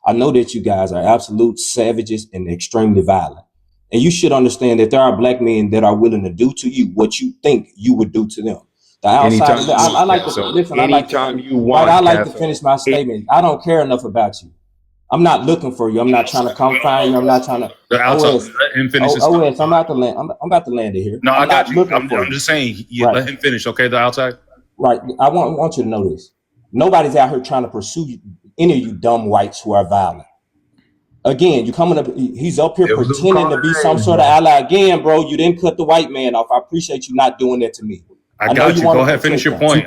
I know that you guys are absolute savages and extremely violent. And you should understand that there are black men that are willing to do to you what you think you would do to them. The outside, I like to listen. Anytime you want, I like to finish my statement. I don't care enough about you. I'm not looking for you. I'm not trying to come find you. I'm not trying to. OS, let him finish his OS, I'm about to land. I'm about to land it here. No, I got you. I'm you. just saying, right. Let him finish, okay, the outside? Right. I want you to know this. Nobody's out here trying to pursue any of you dumb whites who are violent. Again, you coming up, he's up here pretending to be some sort of ally. Again, bro, you didn't cut the white man off. I appreciate you not doing that to me. I got you. Go ahead, finish your point.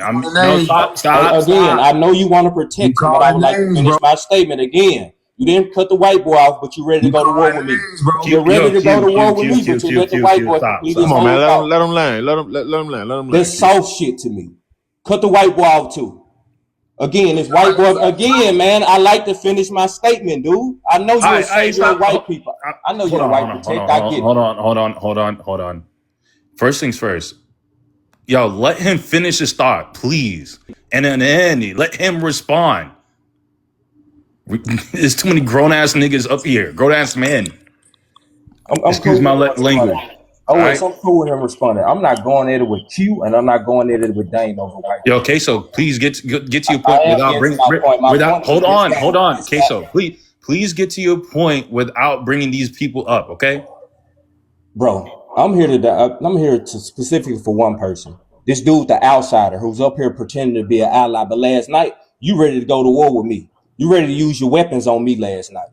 Stop. Again, I know you want to protect him, but I would like to finish my statement again. You didn't cut the white boy off, but you ready to go to war with me. You're ready to go to war with me, but you let the white boy complete his whole thought. Let him land. Let him land. That's soft shit to me. Cut the white boy off too. Again, this white boy. Again, man, I like to finish my statement, dude. I know you're white people. I know you're white protect. I get it. Hold on. First things first. Yo, let him finish his thought, please. And then let him respond. There's too many grown-ass niggas up here. Grown-ass men. Excuse my language. Right? I'm cool with him responding. I'm not going at it with Q, and I'm not going at it with Dane over white. Yo, Queso, please get to your point hold on, Queso, please get to your point without bringing these people up, okay? Bro, I'm here to specifically for one person. This dude, the outsider, who's up here pretending to be an ally, but last night you ready to go to war with me. You ready to use your weapons on me last night.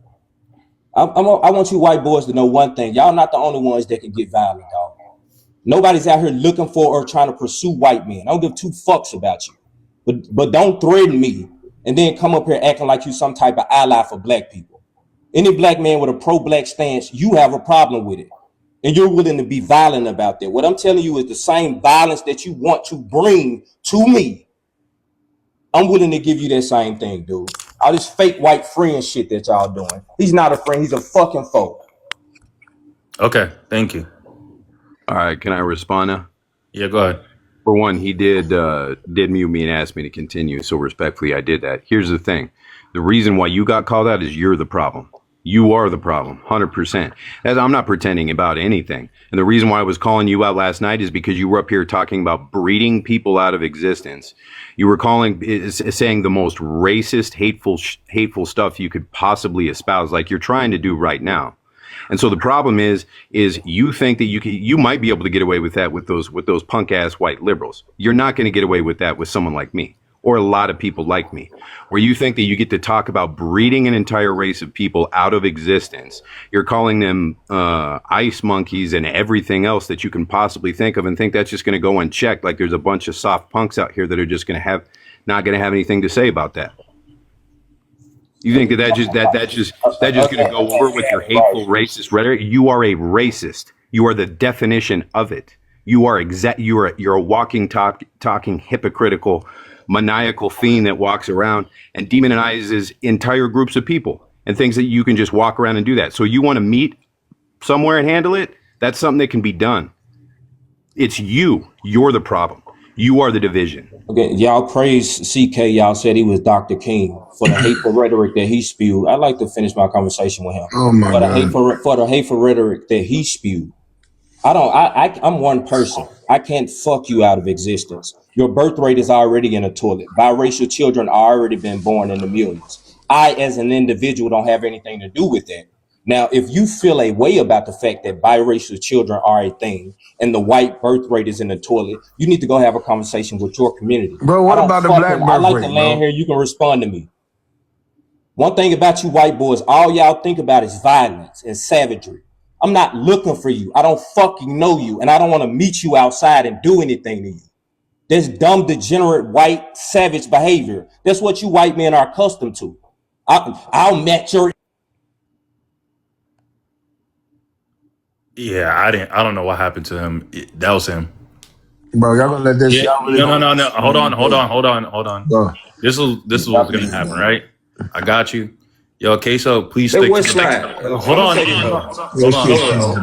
I want you white boys to know one thing. Y'all not the only ones that can get violent, dog. Nobody's out here looking for or trying to pursue white men. I don't give two fucks about you. But don't threaten me and then come up here acting like you some type of ally for black people. Any black man with a pro-black stance, you have a problem with it. And you're willing to be violent about that. What I'm telling you is the same violence that you want to bring to me. I'm willing to give you that same thing, dude. All this fake white friend shit that y'all doing. He's not a friend. He's a fucking foe. Okay, thank you. All right, can I respond now? Yeah, go ahead. For one, he did mute me and asked me to continue, so respectfully, I did that. Here's the thing. The reason why you got called out is you're the problem. You are the problem, 100%. I'm not pretending about anything. And the reason why I was calling you out last night is because you were up here talking about breeding people out of existence. You were saying the most racist, hateful stuff you could possibly espouse, like you're trying to do right now. And so the problem is you think that you might be able to get away with that with those punk ass white liberals. You're not going to get away with that with someone like me. Or a lot of people like me, where you think that you get to talk about breeding an entire race of people out of existence. You're calling them ice monkeys and everything else that you can possibly think of, and think that's just going to go unchecked, like there's a bunch of soft punks out here that are just going to not going to have anything to say about that. You think that's just going to go over with your hateful racist rhetoric? You are a racist. You are the definition of it. You're a walking, talking hypocritical, maniacal fiend that walks around and demonizes entire groups of people and thinks that you can just walk around and do that. So you want to meet somewhere and handle it? That's something that can be done. It's you. You're the problem. You are the division. Okay, y'all praise CK. Y'all said he was Dr. King for the hateful rhetoric that he spewed. I'd like to finish my conversation with him. Oh my God. For the hateful rhetoric that he spewed. I'm one person. I can't fuck you out of existence. Your birth rate is already in a toilet. Biracial children are already been born in the millions. I, as an individual, don't have anything to do with that. Now, if you feel a way about the fact that biracial children are a thing and the white birth rate is in the toilet, you need to go have a conversation with your community. Bro, what about the black birth rate? I like to land here. You can respond to me. One thing about you white boys, all y'all think about is violence and savagery. I'm not looking for you. I don't fucking know you, and I don't want to meet you outside and do anything to you. This dumb, degenerate, white, savage behavior. That's what you white men are accustomed to. I'll match your... Yeah, I don't know what happened to him. That was him. Bro, y'all gonna let this... Yeah, no. Hold on. Bro. This is what's gonna happen, right? I got you. Yo, Queso, please stick to the next. Hold on.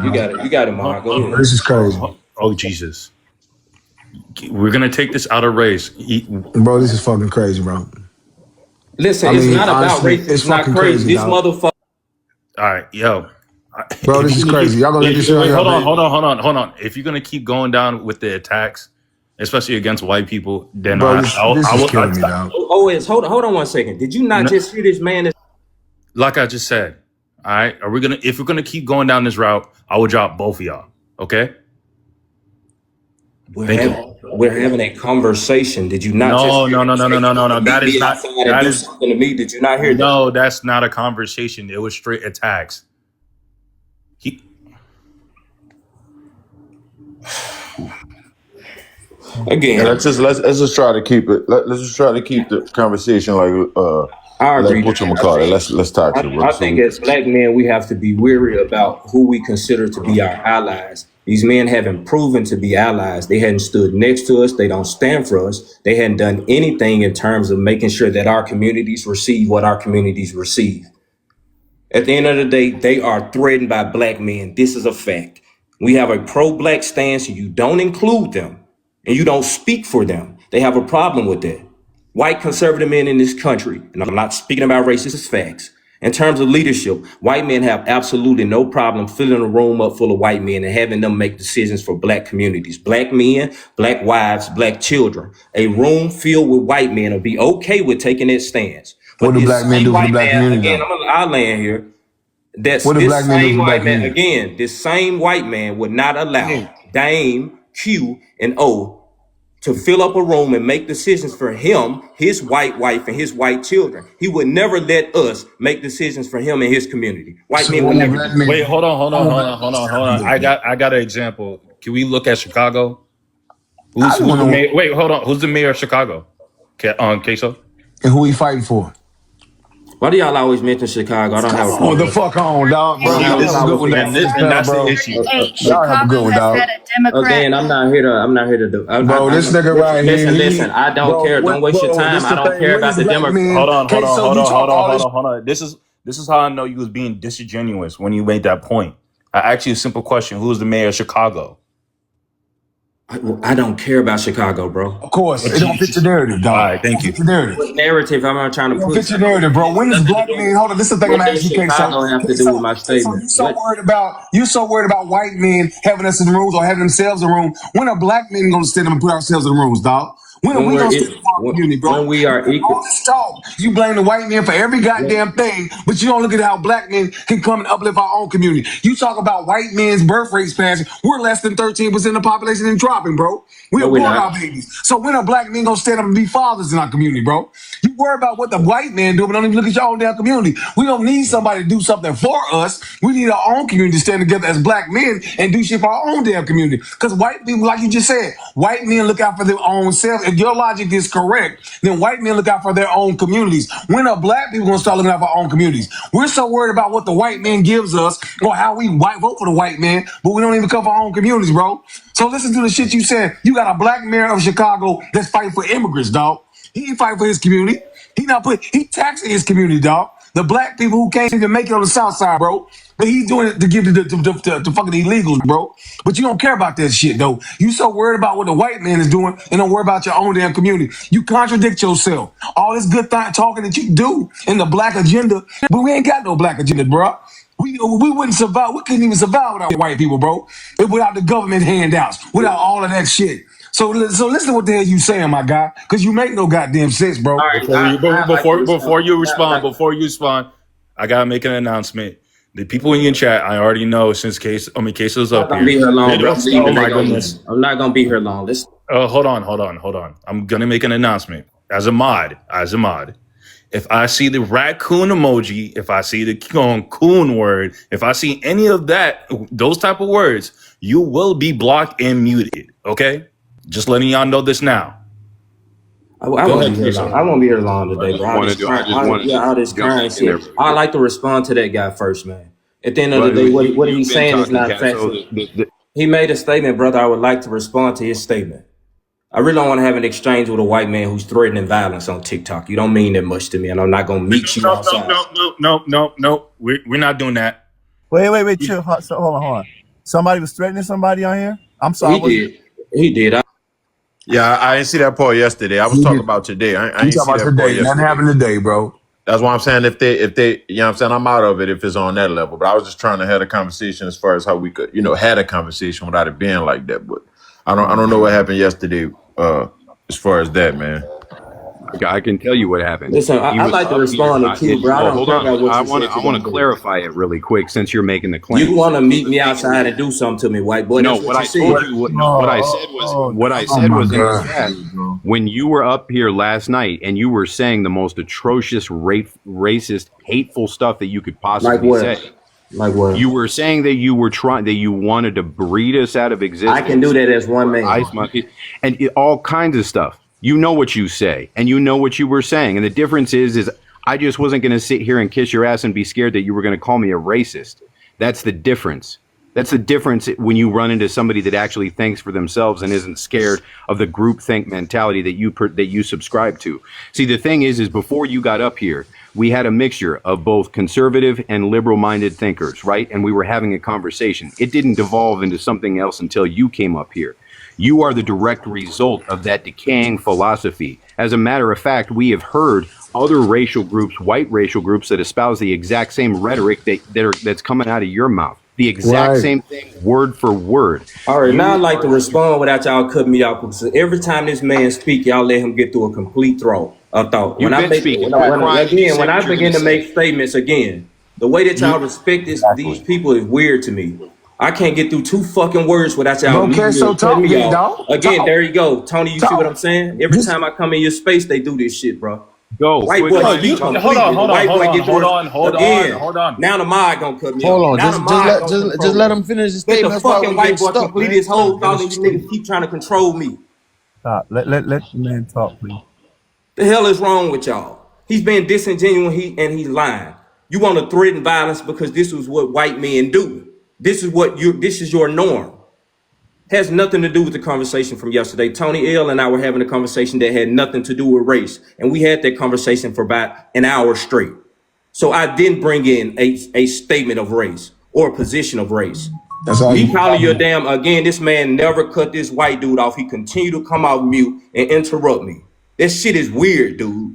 You got it, man. Go ahead. This is crazy. Oh, Jesus. We're going to take this out of race. Bro, this is fucking crazy, bro. Listen, I it's mean, not about honestly, race. it's It's not fucking crazy. crazy, This dog. motherfucker. All right, yo. Bro, this is crazy. Y'all gonna let this shit on Wait, y'all, hold baby? on. If you're gonna keep going down with the attacks, especially against white people, then Bro, this I is will. killing me, dog. Hold on one second. Did you not just hear this man? Like I just said, all right. If we're gonna keep going down this route, I will drop both of y'all. Okay. Thank you. We're having a conversation. Did you not just No, hear no, him no, no, say no, no, he's no, gonna no. meet That is me not. outside and That do is something to me? Did you not hear that? no. That's not a conversation. It was straight attacks. He, Again, Let's just try to keep it. Let's just try to keep the conversation like I agree. whatchamacallit. Let's talk to it, bro. I think as black men, we have to be weary about who we consider to be our allies. These men haven't proven to be allies. They hadn't stood next to us. They don't stand for us. They hadn't done anything in terms of making sure that our communities receive what our communities receive. At the end of the day, they are threatened by black men. This is a fact. We have a pro-black stance, and you don't include them, and you don't speak for them. They have a problem with that. White conservative men in this country, and I'm not speaking about racist facts. In terms of leadership, white men have absolutely no problem filling a room up full of white men and having them make decisions for black communities, black men, black wives, black children. A room filled with white men will be okay with taking that stance. What But do this black men same do for the white black man, community, again, though? I'll land here. What do This black men do same for the black white man, community? again, this same white man would not allow Dame, Q, and O to fill up a room and make decisions for him, his white wife, and his white children. He would never let us make decisions for him and his community. White So men would what will never do black that. men? wait, hold on, hold What on, will hold black on, men hold on, stand hold to on. do, bro? I got an example. Can we look at Chicago? I just Who's want the to mayor? know Wait, hold on. Who's the mayor of Chicago? Queso. and who he fighting for. Why do y'all always mention Chicago? I don't have a Oh, problem the with that. fuck on, dog, I bro. don't See, have Y'all a this have a is good problem one with down and that. this there, and that's the bro. issue. Hey, Y'all have a good Chicago one, has dog. had a Democrat. Again, I'm not here to do. Bro, this nigga right here, Listen. I don't bro, care. Don't waste your this time. I the don't thing. care When about is the black Democrat. men? Okay, so you talk all this. Hold on. This is how I know you was being disingenuous when you made that point. I asked you a simple question: who is the mayor of Chicago? I don't care about Chicago, bro. Of course, But it don't fit your narrative, all dog. right, It don't thank you. fit your narrative. What narrative am I trying It to don't push? fit your narrative, bro. When is Nothing to black do. men? Hold on, this is the thing I'm What does asking you, Queso. Chicago have to do Queso, with my Queso, statement? you so What? worried about white men having us in rooms or having themselves in room. When are black men gonna stand up and put ourselves in rooms, dog? When are When we we're gonna stand up for our community, bro? when we are equal. All this talk, you blame the white man for every goddamn thing, but you don't look at how black men can come and uplift our own community. You talk about white men's birth rates passing. We're less than 13% of the population and dropping, bro. We No, we're abort our not. babies. So when are black men gonna stand up and be fathers in our community, bro? You worry about what the white man do, but don't even look at your own damn community. We don't need somebody to do something for us. We need our own community to stand together as black men and do shit for our own damn community. Because white people, like you just said, white men look out for their own self. If your logic is correct, then white men look out for their own communities. When are black people gonna start looking out for our own communities? We're so worried about what the white man gives us or how we vote for the white man, but we don't even cover our own communities, bro. So listen to the shit you said. You got a black mayor of Chicago that's fighting for immigrants, dog. He ain't fighting for his community. He taxing his community, dog. The black people who can't even make it on the south side, bro. But he's doing it to give to fucking illegals, bro. But you don't care about that shit, though. You so worried about what the white man is doing and don't worry about your own damn community. You contradict yourself. All this good talking that you do in the black agenda, but we ain't got no black agenda, bro. We wouldn't survive. We couldn't even survive without white people, bro. Without the government handouts, without all of that shit. So listen to what the hell you saying, my guy, because you make no goddamn sense, bro. All right. I like to Before respond. you respond, I gotta make an announcement. The people in your chat, I already know since Queso's I'm not up gonna here. be here They long, bro. don't. I'm Oh leaving. my goodness. I'm not gonna be here long. Listen. Hold on. I'm gonna make an announcement as a mod. If I see the raccoon emoji, if I see the coon word, if I see any of those type of words, you will be blocked and muted. Okay, just letting y'all know this now. I Go won't ahead, be here long. Queso. I won't be here long I today, just bro. wanted to. I just wanted to All this jump crying in there shit. real I quick. like to respond to that guy first, man. At the end of the But day, what you've he's been saying is talking, not Casso. factual. He made a statement, brother. I would like to respond to his statement. I really don't want to have an exchange with a white man who's threatening violence on TikTok. You don't mean that much to me, and I'm not gonna meet you outside. No. We're not doing that. Wait, chill. So, hold on. Somebody was threatening somebody on here? I'm sorry. He did. Yeah, I didn't see that part yesterday. I was You talking get- about today. I you ain't see talking about that part today. Nothing yesterday. happened today, bro. That's why I'm saying if they, you know what I'm saying, I'm out of it if it's on that level. But I was just trying to have a conversation as far as how we could, had a conversation without it being like that. But I don't know what happened yesterday, as far as that, man. I can tell you what happened. Listen, He I was like to up here. respond to Q, bro. I don't Hold care on. about what I you want said to. you're I want gonna to do. clarify it really quick since you're making the You claim. want to See, meet the me thing outside and is, do something to me, white boy. no. That's what What you I told said. you. What I said was. What I Oh said my was in the God. chat when you were up here last night and you were saying the most atrocious, racist, hateful stuff that you could Like possibly what? say. Like what? You were saying that you were trying that you wanted to breed us out of I can do existence. that as one man. Ice monkey, and all kinds of stuff. You know what you say, and you know what you were saying, and the difference is I just wasn't going to sit here and kiss your ass and be scared that you were going to call me a racist. That's the difference. That's the difference when you run into somebody that actually thinks for themselves and isn't scared of the groupthink mentality that you subscribe to. See, the thing is before you got up here, we had a mixture of both conservative and liberal-minded thinkers, right? And we were having a conversation. It didn't devolve into something else until you came up here. You are the direct result of that decaying philosophy. As a matter of fact, we have heard other racial groups, white racial groups, that espouse the exact same rhetoric that's coming out of your mouth. The exact Right. same thing, word for word. All right, now I You like are to respond without y'all cutting me off because every time this man speak, y'all let him get through a complete thought. When you've I been make speaking. Quit crying and just say when I what you're going begin to to make say. statements again, the way that y'all You respect these exactly. people is weird to me. I can't get through two fucking words without y'all Okay, muting me so or cutting talk, me big off. dog. Again, Talk. there you go, Tony. You see what I'm Talk. saying? Every Just time I come in your space, they do this shit, bro. Go. White Quit boy Bro, crying and speak you talk hold about on, completely. it. The hold on, white hold boy on, get the hold on, hold on, again. hold on. Now the mod gonna cut me Hold off. on, Now the mod gonna just control let me. him finish his Let the statement. That's why fucking we getting white boy stuck, complete man. his Just let him whole thought finish and his you niggas statement. keep trying to control me. Stop. Let the man talk, please. The hell is wrong with y'all? He's being disingenuous and he's lying. You want to threaten violence because this is what white men do. This is your norm. Has nothing to do with the conversation from yesterday. Tony L and I were having a conversation that had nothing to do with race. And we had that conversation for about an hour straight. So I didn't bring in a statement of race or a position of race. that's how Me you. calling you a damn, again, this man never cut this white dude off. He continued to come out mute and interrupt me. That shit is weird, dude.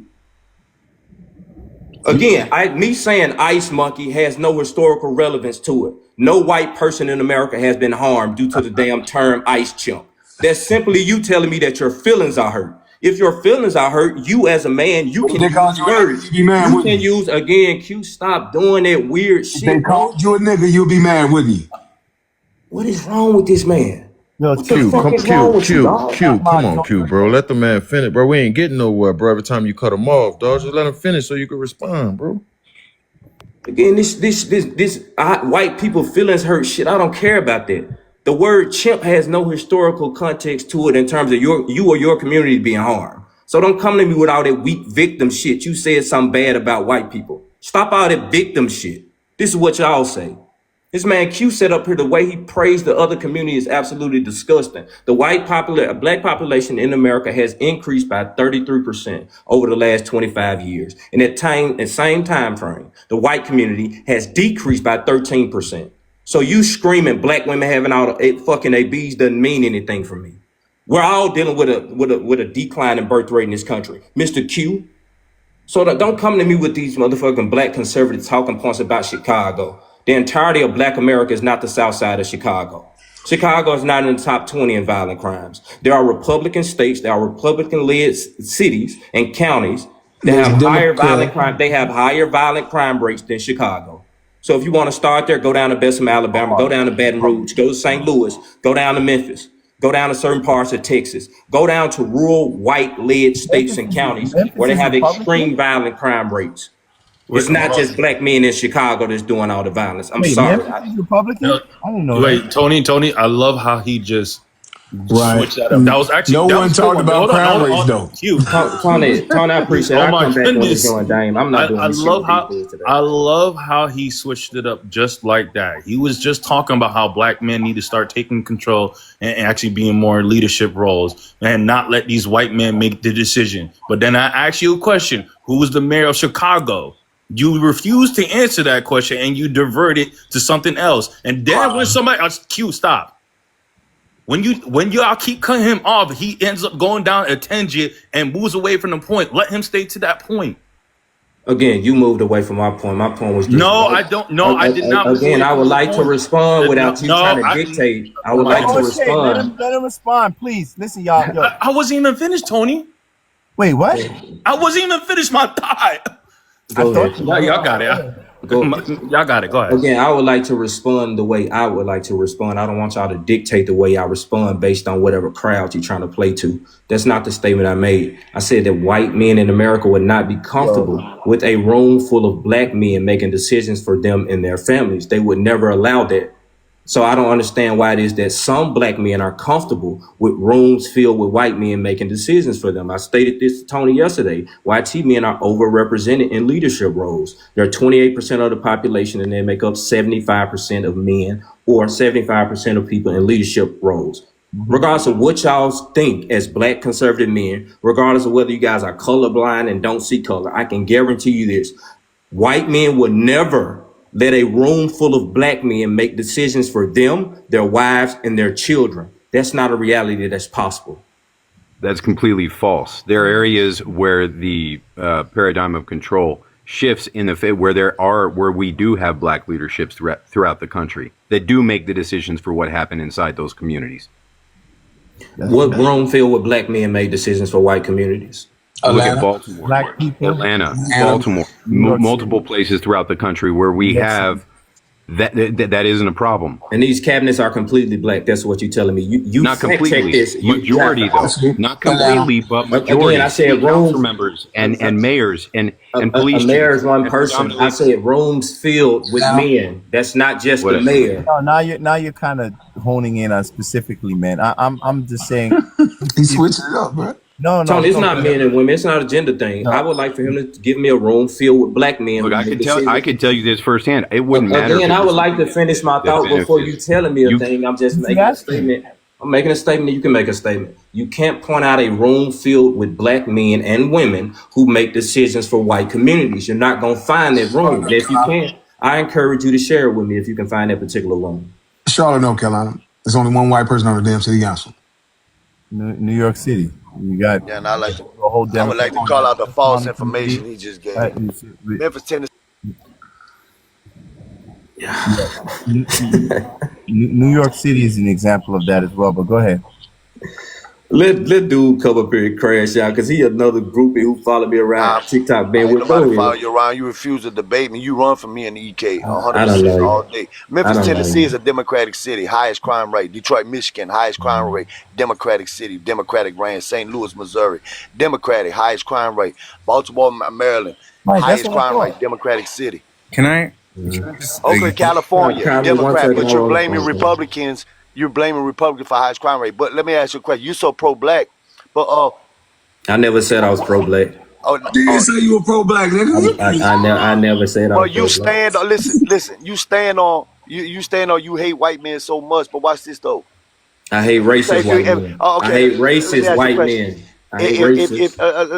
Again, me saying ice monkey has no historical relevance to it. No white person in America has been harmed due to the damn term ice chimp. That's simply you telling me that your feelings are hurt. If your feelings are hurt, you as a man, you If can they called use you a nigga, words. you'd be mad, You wouldn't can you? use, again, Q, stop doing that weird If they shit, bro. called you a nigga, you'd be mad, wouldn't you? What is wrong with this man? Yo, What the Q, Q, fuck come, is wrong with you, dog? not Come mod. on, Q, bro. Let the man finish, bro. We ain't getting nowhere, bro. Every time you cut him off, dog, just let him finish so you can respond, bro. Again, white people feelings hurt shit. I don't care about that. The word chimp has no historical context to it in terms of you or your community being harmed. So don't come to me with all that weak victim shit. You said something bad about white people. Stop all that victim shit. This is what y'all say. This man Q set up here, the way he praised the other community is absolutely disgusting. The black population in America has increased by 33% over the last 25 years. In that same time frame, the white community has decreased by 13%. So you screaming black women having all the fucking ABs doesn't mean anything for me. We're all dealing with a decline in birth rate in this country. Mr. Q, so don't come to me with these motherfucking black conservative talking points about Chicago. The entirety of black America is not the south side of Chicago. Chicago is not in the top 20 in violent crimes. There are Republican states, there are Republican-led cities and counties that There's have higher Democrat. violent crime. They have higher violent crime rates than Chicago. So if you want to start there, go down to Bessemer, Alabama, go down to Baton Rouge, go to St. Louis, go down to Memphis, go down to certain parts of Texas, go down to rural white-led states and counties where Memphis they is have Republican. extreme violent crime rates. Wait, It's not hold on. just black men in Chicago that's doing all the violence. I'm Wait, sorry. Memphis is Republican? No, I didn't know that. wait, Tony, I love how he just Right. switch that up. That was actually No that one was a good talked one. about crime rates though. Q. Tony, I appreciate it. Oh I'll my come back when it's goodness. going down. I'm not doing I this shit love with these how dudes today. I love how he switched it up just like that. He was just talking about how black men need to start taking control and actually being more in leadership roles and not let these white men make the decision. But then I asked you a question: who was the mayor of Chicago? You refused to answer that question and you diverted to something else. And then when somebody else, Q, stop. When y'all keep cutting him off, he ends up going down a tangent and moves away from the point. Let him stay to that point. Again, you moved away from my point. My point was just No, right. I don't. No, I did not. Again, I would like to respond without you No, trying to dictate. I would like to Okay, respond. let him respond, please. Listen, y'all. Yo. I wasn't even finished, Tony. Wait, what? I wasn't even finished my thought. Go ahead. Y'all got it. Y'all got it. Go ahead. Again, I would like to respond the way I would like to respond. I don't want y'all to dictate the way I respond based on whatever crowd you're trying to play to. That's not the statement I made. I said that white men in America would not be comfortable with a room full of black men making decisions for them and their families. They would never allow that. So I don't understand why it is that some black men are comfortable with rooms filled with white men making decisions for them. I stated this to Tony yesterday. White men are overrepresented in leadership roles. They're 28% of the population and they make up 75% of men or 75% of people in leadership roles. Regardless of what y'all think as black conservative men, regardless of whether you guys are colorblind and don't see color, I can guarantee you this. White men would never let a room full of black men make decisions for them, their wives, and their children. That's not a reality that's possible. That's completely false. There are areas where the paradigm of control shifts in the where we do have black leaderships throughout the country that do make the decisions for what happened inside those communities. What room filled with black men made decisions for white communities? Look at Baltimore, Black people. Atlanta, Baltimore, multiple places throughout the country where we have that isn't a problem. And these cabinets are completely black. That's what you're telling me. You Not completely. this. Majority though. Not completely, but majority. Again, I said council members and mayors and police. A mayor is one chiefs. person. I said rooms filled with men. That's not just the mayor. No, now you're kind of honing in on specifically, man. I'm just saying. He's switching it up, bro. No, Tony, it's not men and women. It's not a gender thing. No. I would like for him to give me a room filled with black men. Look, I can tell you this firsthand. It wouldn't matter. Again, I would like to finish my thought before you telling me a thing. I'm just making a statement. I'm making a statement. You can make a statement. You can't point out a room filled with black men and women who make decisions for white communities. You're not going to find that room. And if you can, I encourage you to share it with me if you can find that particular room. Charlotte, North Carolina. There's only one white person on the damn city council. New York City. You got and I would like to call out the false information he just gave. Memphis, Tennessee. New York City is an example of that as well. But go ahead. Let dude come up here and crash out because he another groupie who followed me around TikTok. Man, with nobody follow you around. You refuse to debate me. You run from me in the EK 100% all day. Memphis, Tennessee is a democratic city, highest crime rate. Detroit, Michigan, highest crime rate. Democratic city, democratic reign. St. Louis, Missouri, democratic, highest crime rate. Baltimore, Maryland, highest crime rate. Democratic city. Can I Oakland, California, Democrat. But you're blaming Republicans. You're blaming Republicans for highest crime rate. But let me ask you a question. You so pro-black, but I never said I was pro-black. You didn't say you were pro-black, nigga. I never said I was pro-black. You stand on, listen. You stand on you hate white men so much. But watch this though. I hate racist white men. I hate racist white men.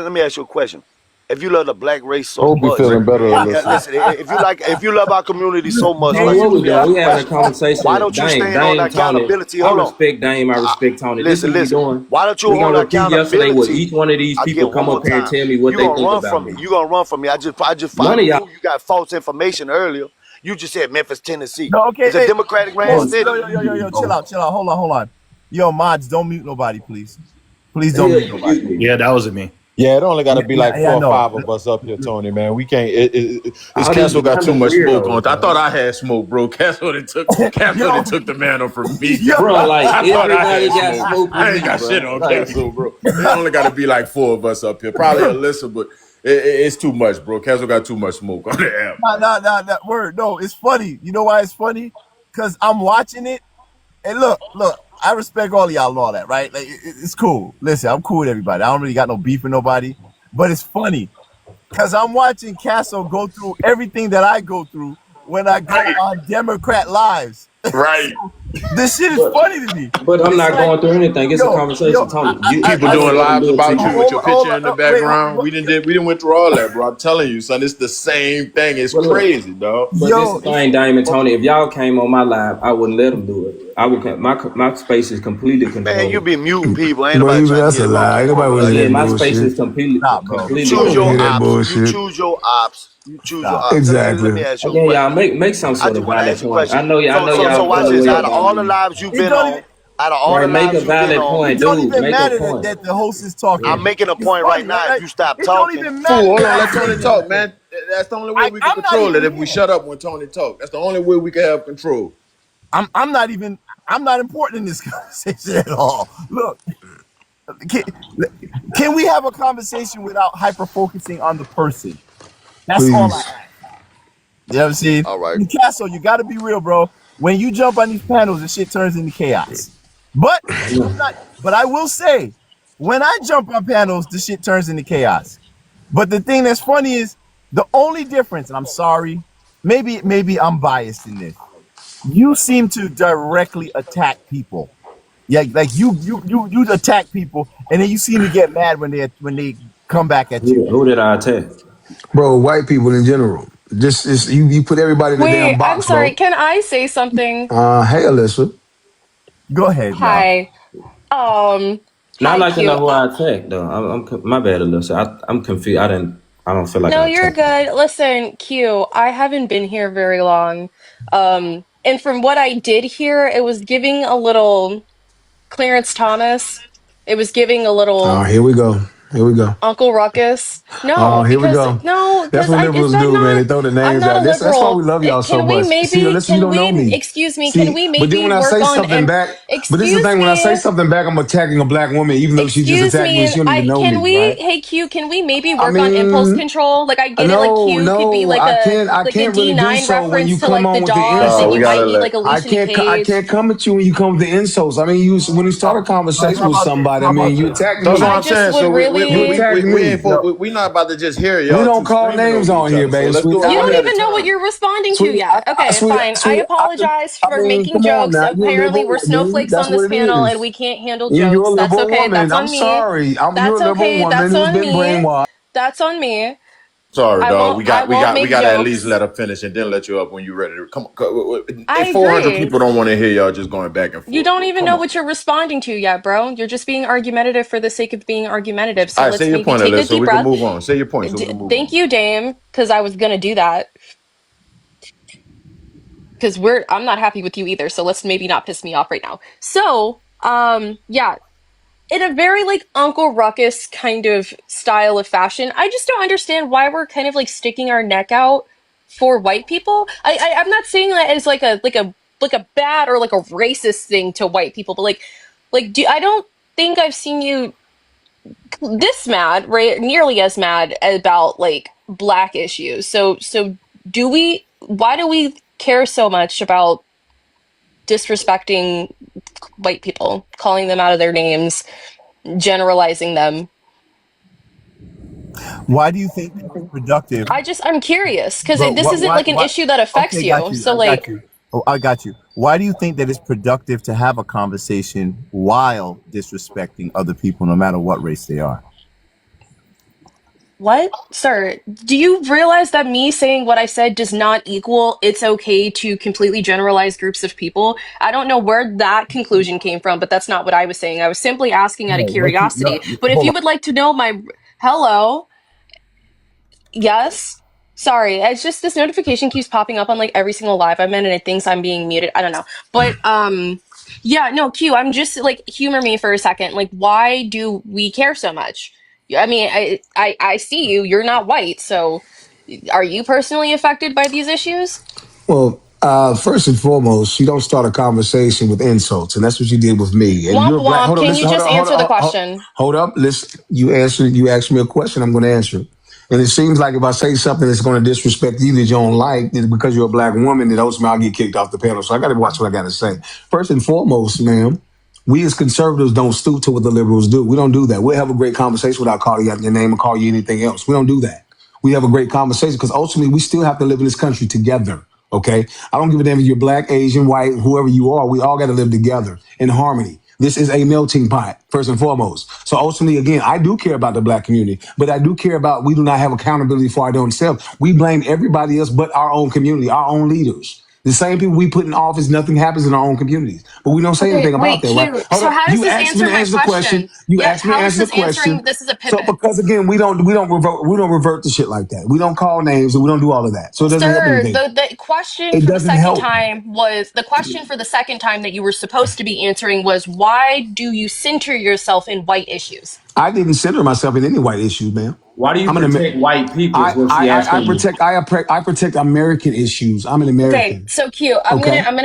Let me ask you a question. If you love the black race so much, feeling better. Listen, if you love our community so much, we having a conversation. Why don't you stand on accountability? I respect Dame. I respect Tony. Listen. Why don't you hold accountability? Yesterday, with each one of these people come up here and tell me what they think about me. You gonna run from me? I just found you got false information earlier. You just said Memphis, Tennessee. No, okay, it's a democratic ran city. Yo, chill out. Hold on. Yo, mods, don't mute nobody, please. Please don't mute nobody. Yeah, that wasn't me. Yeah, it only got to be like 4 or 5 of us up here, Tony, man. We can't. This Castle got too much smoke on. I thought I had smoke, bro. Castle that took the mantle from me. Bro, like, everybody got smoke. I ain't got shit on Castle, bro. It only got to be like 4 of us up here. Probably Alyssa, but it's too much, bro. Castle got too much smoke on the app. Nah, word. No, it's funny. You know why it's funny? Because I'm watching it, and look. I respect all of y'all and all that, right? Like, it's cool. Listen, I'm cool with everybody. I don't really got no beef with nobody. But it's funny because I'm watching Casso go through everything that I go through when I go on Democrat lives. Right. This shit is funny to me. But I'm not going through anything. It's a conversation, Tony. People doing lives about you with your picture in the background. We didn't went through all that, bro. I'm telling you, son, it's the same thing. It's crazy, dog. But this thing, Diamond Tony, if y'all came on my live, I wouldn't let them do it. I would my space is completely Man, you controlled. be muting people. Ain't But nobody trying to that's hear a the low lie. key Ain't nobody part want right to hear Yeah, that now. my space is bullshit. completely Stop, bro. You completely I don't choose want to your hear that controlled. ops. You bullshit. choose your ops. You choose your Stop. ops. Let me Exactly. ask you a Again, y'all question. make some I sort just of want to valid ask you a point. question. I know So y'all watch feel a this. way Out of about all the me. lives you've It been don't even on, out of all Right, the make a lives you've been valid on, it point, don't dude. even Make a matter point. that the host is talking. I'm making a It's point right funny, now. If right? you stop It don't talking, even matter Fool, hold that on, I'm let Tony saying talk, anything. man. That's the only way we can I'm not control it. even If we here. shut up when Tony talk, that's the only way we can have control. I'm not even I'm not important in this conversation at all. Look, can, can we have a conversation without hyper focusing on the person? That's all I Please. ask. You know what I'm saying? all right. And Castle, you got to be real, bro. When you jump on these panels, the shit turns into chaos. But I'm not. But I will say, when I jump on panels, the shit turns into chaos. But the thing that's funny is the only difference, and I'm sorry, maybe I'm biased in this. You seem to directly attack people. Yeah, like you attack people, and then you seem to get mad when they come back at you. Who did I attack? Bro, white people in general. Just you put everybody in the damn Wait, I'm box, sorry. bro. Can I say something? Hey Alyssa. Go ahead, y'all. Hi. Now I Hi, like to know Q. who I attacked though. My bad, Alyssa. I'm confused. I don't feel like No, I you're attacked you. good. Listen, Q, I haven't been here very long. And from what I did hear, it was giving a little Clarence Thomas. It was giving a Oh, little here we go. Here we go. Uncle Ruckus. Oh, No, here we because go. no, That's because what I is liberals that do, man. They not throw the I'm names not a out. That's why we liberal. love y'all so Can we much. See, maybe Alyssa, you don't know me. excuse me, can See, we but then maybe when I work say on something and back, but this is the excuse thing, when I say me? something back, I'm attacking a black woman, even though she just Excuse attacked me, me and and she don't even I know can me, we right? hey Q, can we maybe I work on impulse mean, control? Like I get it, like no, Q could be no, I like a can't really do D9 so when reference you to come like the on with the dogs, and No, we you gotta might insults. need like let. Alicia I Cage. can't come at you when you come with the insults. I mean, when you start a conversation How with about this? somebody, I How mean, about you this? attack That's what I me. I'm just saying. would So You really attack we ain't me. Yo, we not about to just hear We y'all don't two call screaming names over on each here, other. So babe. let's do it You Sweetheart, one don't at a even know what time. you're responding to sweet, yet. Okay, fine. I apologize for making come on jokes. now. You're a Apparently, liberal we're woman. snowflakes That's on this what it panel and is. we can't handle You're a jokes. That's liberal okay. woman. That's I'm on me. sorry. You're a That's liberal okay. woman That's who's on been me. brainwashed. That's on me. Sorry, dog. I won't We make got to at least jokes. let her finish and then let you up when you're ready to come. I If 400 agree. people don't want to hear y'all just going back and You forth, don't bro. even Come know on. what you're responding to yet, bro. You're just being argumentative for the sake of being argumentative. All So right, say let's your maybe point, take a Alyssa, so deep we can breath. move on. Say your point so we can move Thank on. you, Dame, because I was gonna do that. Because I'm not happy with you either. So let's maybe not piss me off right now. So, yeah, in a very like Uncle Ruckus kind of style of fashion, I just don't understand why we're kind of like sticking our neck out for white people. I'm not saying that as like a bad or like a racist thing to white people, but I don't think I've seen you this mad, right? Nearly as mad about like black issues. So why do we care so much about disrespecting white people, calling them out of their names, generalizing them? why do you think that it's productive? I'm curious because But this what? isn't like an What? issue that affects Okay, got you. you. So I got like, you. Oh, I got you. Why do you think that it's productive to have a conversation while disrespecting other people, no matter what race they are? what? Sir, do you realize that me saying what I said does not equal it's okay to completely generalize groups of people? I don't know where that conclusion came from, but that's not what I was saying. I was simply asking out No, of what you? No, curiosity. But if hold you on. would like to know my hello, yes. Sorry, it's just this notification keeps popping up on like every single live I'm in and it thinks I'm being muted. I don't know. But yeah, no, Q, I'm just like humor me for a second. Like why do we care so much? I mean, I see you. You're not white, so are you personally affected by these issues? Well, first and foremost, you don't start a conversation with insults, and that's what you did with me. And Womp you're a black. womp. Hold on, Can listen. you just answer the question? Hold up. Listen. You asked me a question. I'm going to answer it. And it seems like if I say something that's going to disrespect you that you don't like, then because you're a black woman, then ultimately I'll get kicked off the panel. So I got to watch what I got to say. First and foremost, ma'am, we as conservatives don't stoop to what the liberals do. We don't do that. We'll have a great conversation without calling you out your name or call you anything else. We don't do that. We have a great conversation because ultimately we still have to live in this country together. Okay. I don't give a damn if you're black, Asian, white, whoever you are. We all got to live together in harmony. This is a melting pot, first and foremost. So ultimately, again, I do care about the black community, but I do care about we do not have accountability for our own self. We blame everybody else but our own community, our own leaders. The same people we put in office, nothing happens in our own communities. But we don't say anything about Wait, that, right? Q. Hold So on. how does You this asked me answer to my answer the question. question? You Yeah, asked me to how is answer the this question. answering? This is a So pivot. because again, we don't revert to shit like that. We don't call names and we don't do all of that. So it doesn't help Sir, anything. the question It for the doesn't second help. time was the question for the second time that you were supposed to be answering was why do you center yourself in white issues? I didn't center myself in any white issues, ma'am. Why do you I'm an Amer- protect white people? Is what she asking you. I protect American issues. I'm an Okay, American. so cute. Okay. I'm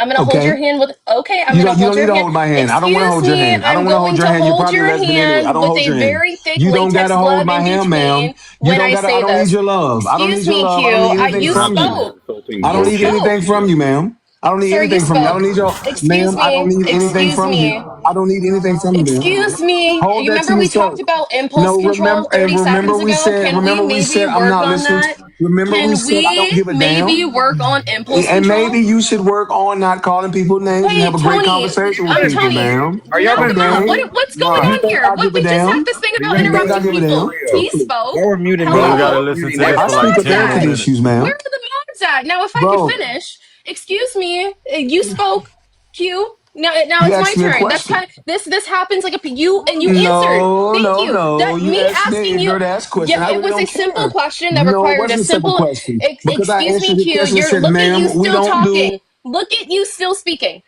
gonna hold your Okay. hand with. Okay, I'm gonna You hold don't need your to hand. hold my hand. I don't want to Excuse hold your me, hand. I don't I'm want to hold going your to hand. You're hold probably a your lesbian anyway. I hand don't with hold a your hand. very thick You don't latex gotta hold glove my in hand, ma'am. between You when don't I gotta. I say don't need this. your love. I don't need Excuse your me, love. I don't Q. need anything You from you. spoke. I You don't need Bullshit. anything spoke. from you, ma'am. I don't need Sir, you anything from you. I don't spoke. need your, Excuse ma'am. I don't me. need anything Excuse from me. you. I don't need anything from you, ma'am. Excuse me. Hold You that to remember we talked yourself. about impulse No, control 30 seconds ago? Can we remember we maybe said, I'm work not on listening. that? Remember we Can said, I don't we give a maybe damn. work on impulse And maybe control? you should work on not calling people names and Hey, have a great Tony. conversation with people, Tony. ma'am. Are y'all gonna Knock it be off. Okay? What's going You on Mod? think here? I give a We just had damn? this thing Are you about gonna You be think I interrupting give a muted for people. damn? real? He spoke. Y'all were muting me. Bro, we Y'all gotta Hello. were listen muting to Where this are I for the like speak of mods 10 at? American minutes. issues, Where ma'am. are the mods at? Now, if I could Bro, finish, excuse me, you spoke, Q. Now you it's my asked me a turn. That's kind question. of this happens like you and you answered. No, Thank no, you. no. That You me asked me an asking you, ignorant ass yeah, question. I it really was a don't simple care. question that No, it required a wasn't a simple simple. question. Because I Excuse me, answered your Q. question and You're said, look at you ma'am, we still don't do. talking. Look at you still speaking.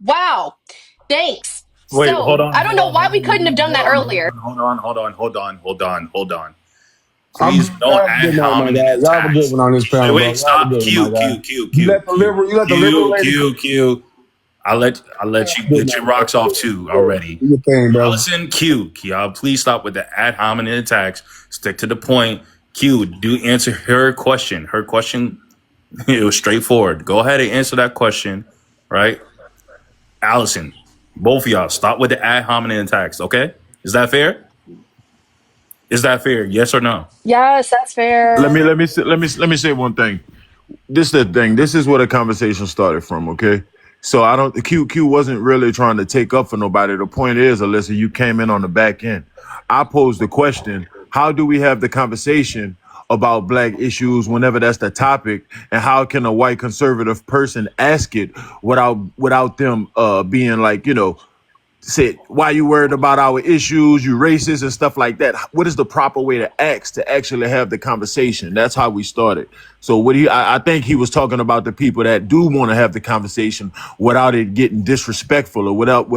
Wow. Thanks. Wait, hold So on, I don't hold know on, why hold we on, hold couldn't have on, done hold that on, earlier. hold on. I'm Please don't Have a ad good night, my hominem guy. Y'all have a good attacks. one on this Wait, panel, bro. wait, Y'all have a stop. good one, my guy. You let the liberal lady. Q. I let you Good get night, your bro. rocks off too already. Do your thing, bro. Allison, Q. Y'all, please stop with the ad hominem attacks. Stick to the point. Q, do answer her question. Her question, it was straightforward. Go ahead and answer that question, right? Allison, both of y'all, stop with the ad hominem attacks, okay? Is that fair? Is that fair? Yes or no? Yes, that's Let fair. me let me say one thing. This is the thing. This is where the conversation started from, okay? So I don't Q wasn't really trying to take up for nobody. The point is, Alyssa, you came in on the back end. I posed the question, how do we have the conversation about black issues whenever that's the topic, and how can a white conservative person ask it without them being like, said, why you worried about our issues, you racist and stuff like that. What is the proper way to ask to actually have the conversation? That's how we started. So I think he was talking about the people that do want to have the conversation without it getting disrespectful or without